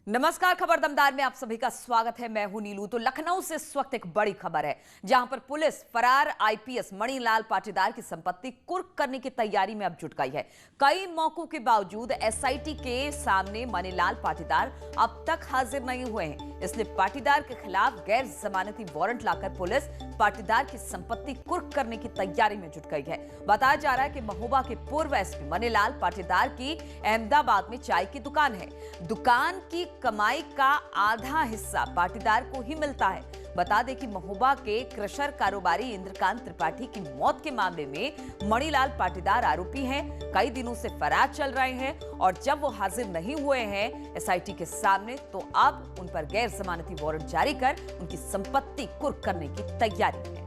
नमस्कार, खबर दमदार में आप सभी का स्वागत है। मैं हूं नीलू। तो लखनऊ से इस वक्त एक बड़ी खबर है, जहां पर पुलिस फरार आईपीएस मणिलाल पाटीदार की संपत्ति कुर्क करने की तैयारी में अब जुट गई है। कई मौकों के बावजूद एसआईटी के सामने मणिलाल पाटीदार अब तक हाजिर नहीं हुए हैं, इसलिए पाटीदार के खिलाफ गैर जमानती वारंट लाकर पुलिस पाटीदार की संपत्ति कुर्क करने की तैयारी में जुट गई है। बताया जा रहा है कि महोबा के पूर्व एसपी मणिलाल पाटीदार की अहमदाबाद में चाय की दुकान है। दुकान की कमाई का आधा हिस्सा पाटीदार को ही मिलता है। बता दें कि महोबा के क्रशर कारोबारी इंद्रकांत त्रिपाठी की मौत के मामले में मणिलाल पाटीदार आरोपी हैं, कई दिनों से फरार चल रहे हैं और जब वो हाजिर नहीं हुए हैं एसआईटी के सामने, तो अब उन पर गैर जमानती वारंट जारी कर उनकी संपत्ति कुर्क करने की तैयारी है।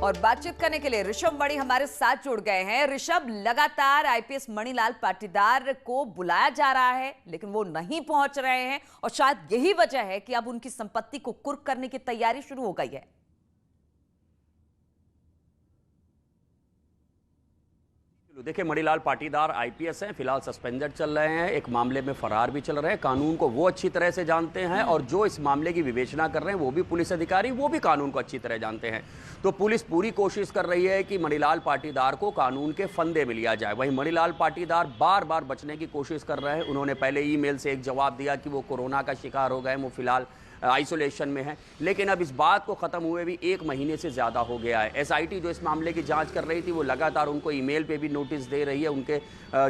और बातचीत करने के लिए ऋषभ मणि हमारे साथ जुड़ गए हैं। ऋषभ, लगातार आईपीएस मणिलाल पाटीदार को बुलाया जा रहा है, लेकिन वो नहीं पहुंच रहे हैं और शायद यही वजह है कि अब उनकी संपत्ति को कुर्क करने की तैयारी शुरू हो गई है। देखिए, मणिलाल पाटीदार आईपीएस हैं, फिलहाल सस्पेंडेड चल रहे हैं, एक मामले में फरार भी चल रहे हैं। कानून को वो अच्छी तरह से जानते हैं और जो इस मामले की विवेचना कर रहे हैं वो भी पुलिस अधिकारी, वो भी कानून को अच्छी तरह जानते हैं। तो पुलिस पूरी कोशिश कर रही है कि मणिलाल पाटीदार को कानून के फंदे में लिया जाए। वहीं मणिलाल पाटीदार बार बार बचने की कोशिश कर रहे हैं। उन्होंने पहले ईमेल से एक जवाब दिया कि वो कोरोना का शिकार हो गए, वो फिलहाल आइसोलेशन में है, लेकिन अब इस बात को ख़त्म हुए भी 1 महीने से ज़्यादा हो गया है। एसआईटी जो इस मामले की जांच कर रही थी वो लगातार उनको ईमेल पे भी नोटिस दे रही है। उनके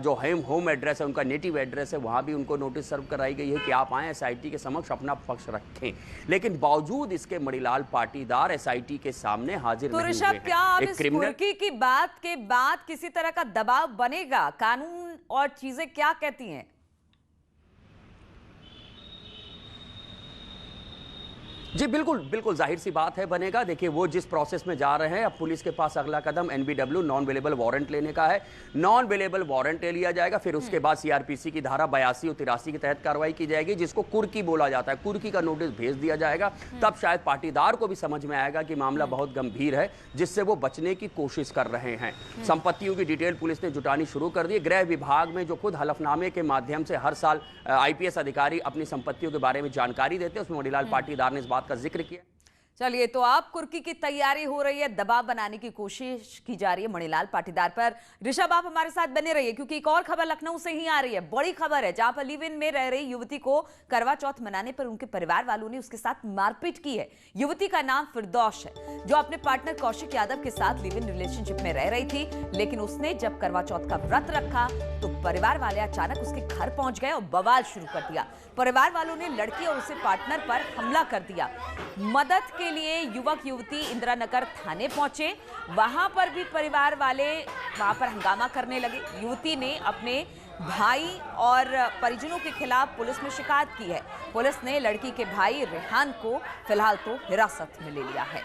जो होम एड्रेस है, उनका नेटिव एड्रेस है, वहाँ भी उनको नोटिस सर्व कराई गई है कि आप आएँ एसआईटी के समक्ष अपना पक्ष रखें, लेकिन बावजूद इसके मणिलाल पाटीदार एसआईटी के सामने हाजिर नहीं हुए हैं। ऋषभ, क्या अब इस कुर्की की बात के बाद किसी तरह का दबाव बनेगा? कानून और चीजें क्या कहती हैं? जी बिल्कुल बिल्कुल, जाहिर सी बात है बनेगा। देखिए, वो जिस प्रोसेस में जा रहे हैं, अब पुलिस के पास अगला कदम एनबीडब्ल्यू नॉन अवेलेबल वारंट लेने का है। नॉन अवेलेबल वारंट ले लिया जाएगा, फिर उसके बाद सीआरपीसी की धारा 82 और 83 के तहत कार्रवाई की जाएगी, जिसको कुर्की बोला जाता है। कुर्की का नोटिस भेज दिया जाएगा। तब शायद पाटीदार को भी समझ में आएगा कि मामला बहुत गंभीर है, जिससे वो बचने की कोशिश कर रहे हैं। संपत्तियों की डिटेल पुलिस ने जुटानी शुरू कर दी। गृह विभाग में जो खुद हलफनामे के माध्यम से हर साल आईपीएस अधिकारी अपनी संपत्तियों के बारे में जानकारी देते हैं, उसमें मणिलाल पाटीदार ने इस बात का जिक्र किया। चलिए, तो आप कुर्की की तैयारी हो रही है, दबाव बनाने की कोशिश की जा रही है मणिलाल पाटीदार पर। ऋषभ, आप हमारे साथ बने रहिए, क्योंकि एक और खबर लखनऊ से ही आ रही है। बड़ी खबर है, जहां पर लिव इन में रह रही युवती को करवा चौथ मनाने पर उनके परिवार वालों ने उसके साथ मारपीट की है। युवती का नाम फिरदौश है, जो अपने पार्टनर कौशिक यादव के साथ लिव इन रिलेशनशिप में रह रही थी, लेकिन उसने जब करवा चौथ का व्रत रखा तो परिवार वाले अचानक उसके घर पहुंच गए और बवाल शुरू कर दिया। परिवार वालों ने लड़की और उसके पार्टनर पर हमला कर दिया। मदद के लिए युवक युवती इंदिरा नगर थाने पहुंचे, वहां पर भी परिवार वाले वहां पर हंगामा करने लगे। युवती ने अपने भाई और परिजनों के खिलाफ पुलिस में शिकायत की है। पुलिस ने लड़की के भाई रेहान को फिलहाल तो हिरासत में ले लिया है।